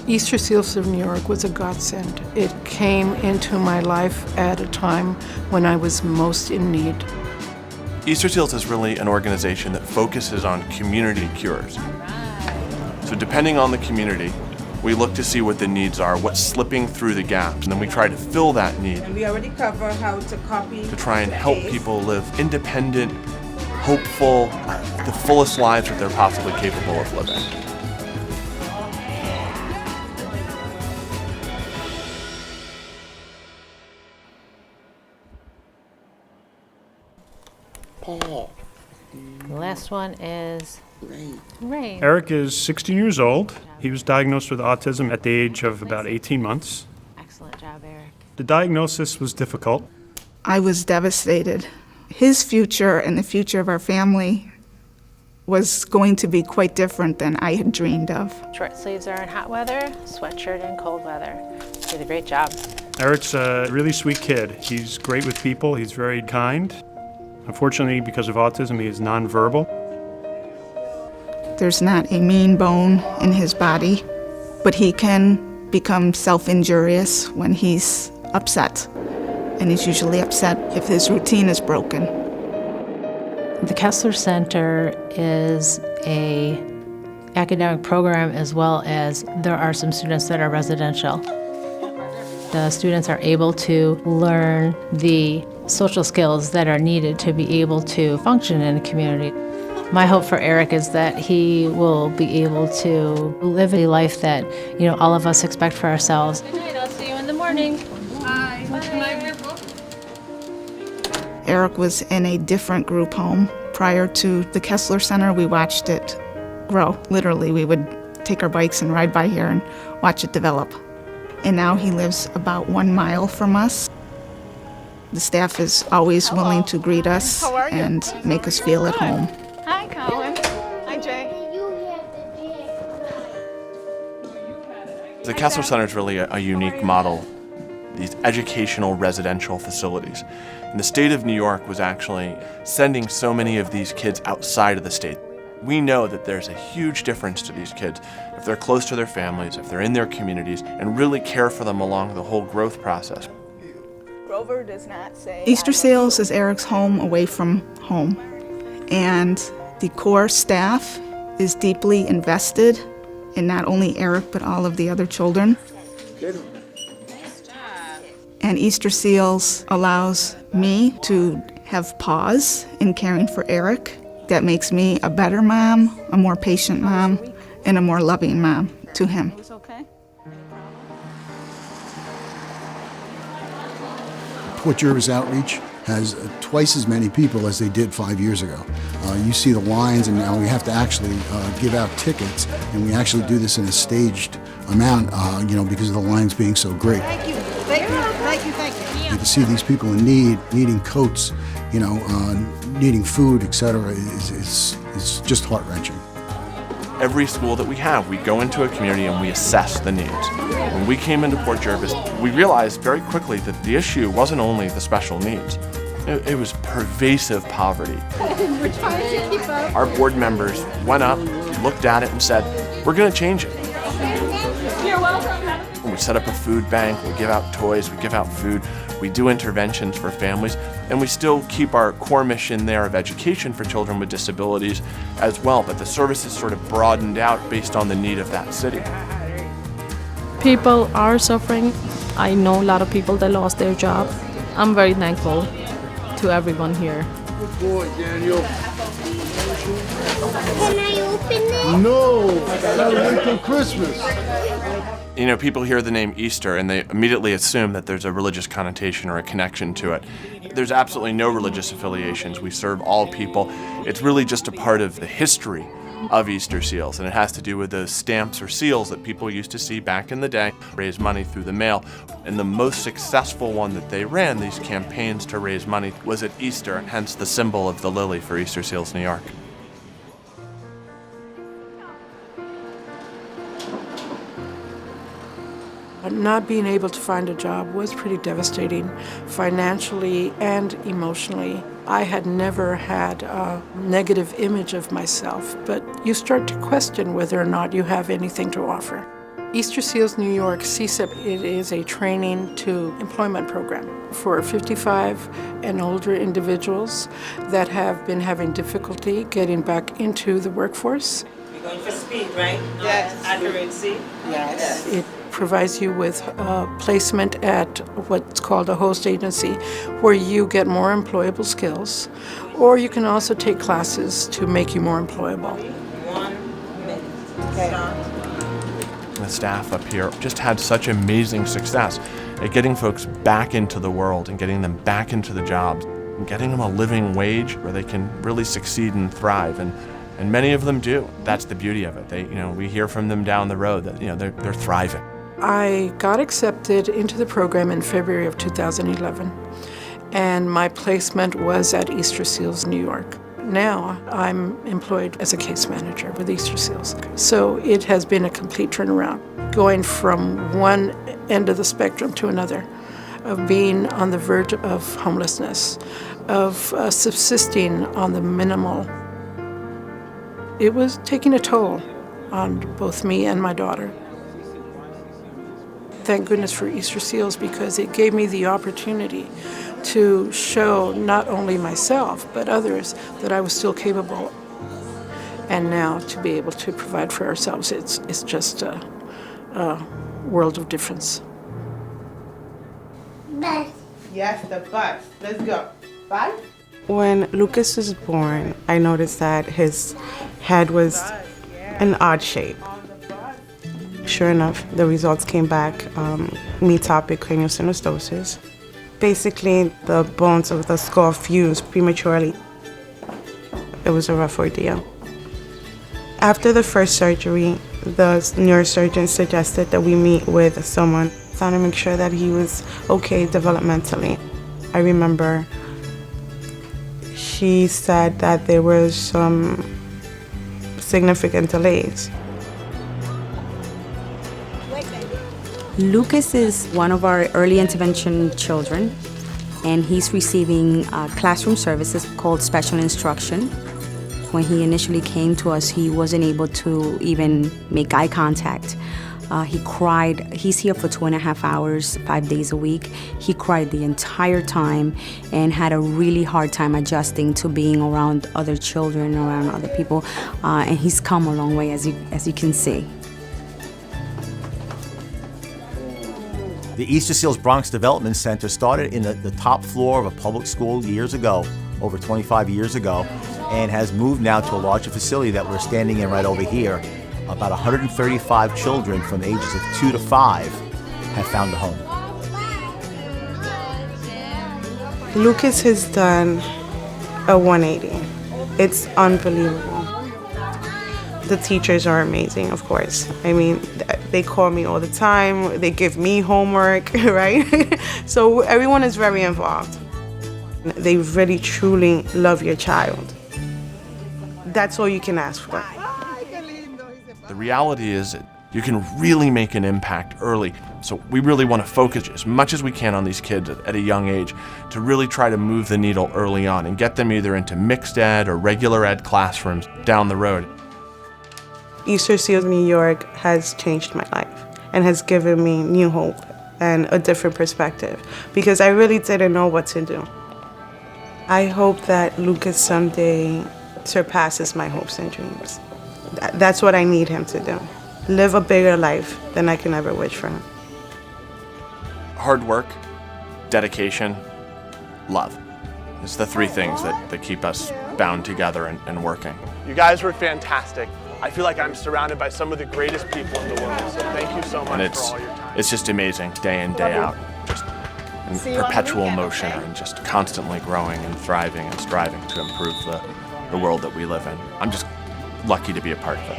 Easter Seals of New York was a godsend. It came into my life at a time when I was most in need. Easter Seals is really an organization that focuses on community cures. So depending on the community, we look to see what the needs are, what's slipping through the gaps, and then we try to fill that need. And we already cover how to copy. To try and help people live independent, hopeful, the fullest lives that they're possibly capable of living. Paul. The last one is Ray. Eric is 16 years old. He was diagnosed with autism at the age of about 18 months. Excellent job, Eric. The diagnosis was difficult. I was devastated. His future and the future of our family was going to be quite different than I had dreamed of. Short sleeves are in hot weather, sweatshirt in cold weather. You did a great job. Eric's a really sweet kid. He's great with people. He's very kind. Unfortunately, because of autism, he is nonverbal. There's not a mean bone in his body, but he can become self-injurious when he's upset. And he's usually upset if his routine is broken. The Kessler Center is a academic program as well as there are some students that are residential. The students are able to learn the social skills that are needed to be able to function in a community. My hope for Eric is that he will be able to live a life that, all of us expect for ourselves. Good night, I'll see you in the morning. Bye. Bye. Eric was in a different group home. Prior to the Kessler Center, we watched it grow. Literally, we would take our bikes and ride by here and watch it develop. And now he lives about 1 mile from us. The staff is always willing to greet us and make us feel at home. Hi, Colin. Hi, Jay. The Kessler Center is really a unique model, these educational residential facilities. And the state of New York was actually sending so many of these kids outside of the state. We know that there's a huge difference to these kids if they're close to their families, if they're in their communities, and really care for them along the whole growth process. Grover does not say Easter Seals is Eric's home away from home. And the core staff is deeply invested in not only Eric, but all of the other children. And Easter Seals allows me to have pause in caring for Eric. That makes me a better mom, a more patient mom, and a more loving mom to him. Port Jervis Outreach has twice as many people as they did 5 years ago. You see the lines, and now we have to actually give out tickets, and we actually do this in a staged amount, because of the lines being so great. Thank you, thank you, thank you, thank you. You can see these people in need, needing coats, needing food, etc. It's just heart-wrenching. Every school that we have, we go into a community and we assess the needs. When we came into Port Jervis, we realized very quickly that the issue wasn't only the special needs. It was pervasive poverty. We're trying to keep up. Our board members went up, looked at it, and said, we're going to change it. You're welcome. We set up a food bank, we give out toys, we give out food, we do interventions for families, and we still keep our core mission there of education for children with disabilities as well, but the services sort of broadened out based on the need of that city. People are suffering. I know a lot of people that lost their job. I'm very thankful to everyone here. Good boy, Daniel. Can I open it? No, gotta wait till Christmas. People hear the name Easter and they immediately assume that there's a religious connotation or a connection to it. There's absolutely no religious affiliations. We serve all people. It's really just a part of the history of Easter Seals, and it has to do with those stamps or seals that people used to see back in the day, raise money through the mail. And the most successful one that they ran, these campaigns to raise money, was at Easter, and hence the symbol of the lily for Easter Seals New York. Not being able to find a job was pretty devastating, financially and emotionally. I had never had a negative image of myself, but you start to question whether or not you have anything to offer. Easter Seals New York, CSEP, it is a training to employment program for 55 and older individuals that have been having difficulty getting back into the workforce. You're going for speed, right? Yes. Accuracy? Yes. It provides you with placement at what's called a host agency, where you get more employable skills, or you can also take classes to make you more employable. 1 minute. Start. The staff up here just had such amazing success at getting folks back into the world and getting them back into the jobs and getting them a living wage where they can really succeed and thrive. And many of them do. That's the beauty of it. We hear from them down the road that they're thriving. I got accepted into the program in February of 2011, and my placement was at Easter Seals New York. Now I'm employed as a case manager with Easter Seals. So it has been a complete turnaround, going from one end of the spectrum to another, of being on the verge of homelessness, of subsisting on the minimal. It was taking a toll on both me and my daughter. Thank goodness for Easter Seals, because it gave me the opportunity to show not only myself but others that I was still capable. And now to be able to provide for ourselves, it's just a world of difference. Yes, the bus. Let's go. Bye. When Lucas was born, I noticed that his head was an odd shape. Sure enough, the results came back, metopic craniosynostosis. Basically, the bones of the skull fused prematurely. It was a rough ordeal. After the first surgery, the neurosurgeon suggested that we meet with someone to make sure that he was okay developmentally. I remember she said that there were some significant delays. Lucas is one of our early intervention children, and he's receiving classroom services called special instruction. When he initially came to us, he wasn't able to even make eye contact. He cried. He's here for 2.5 hours, 5 days a week. He cried the entire time and had a really hard time adjusting to being around other children, around other people. And he's come a long way, as you can see. The Easter Seals Bronx Development Center started in the top floor of a public school years ago, over 25 years ago, and has moved now to a larger facility that we're standing in right over here. About 135 children from ages of 2 to 5 have found a home. Lucas has done a 180. It's unbelievable. The teachers are amazing, of course. I mean, they call me all the time. They give me homework, right? So everyone is very involved. They really, truly love your child. That's all you can ask for. The reality is that you can really make an impact early. So we really want to focus as much as we can on these kids at a young age to really try to move the needle early on and get them either into mixed ed or regular ed classrooms down the road. Easter Seals New York has changed my life and has given me new hope and a different perspective, because I really didn't know what to do. I hope that Lucas someday surpasses my hopes and dreams. That's what I need him to do. Live a bigger life than I can ever wish for him. Hard work, dedication, love. It's the three things that keep us bound together and working. You guys were fantastic. I feel like I'm surrounded by some of the greatest people in the world, so thank you so much for all your time. It's just amazing, day in, day out. Just in perpetual motion and just constantly growing and thriving and striving to improve the world that we live in. I'm just lucky to be a part of it.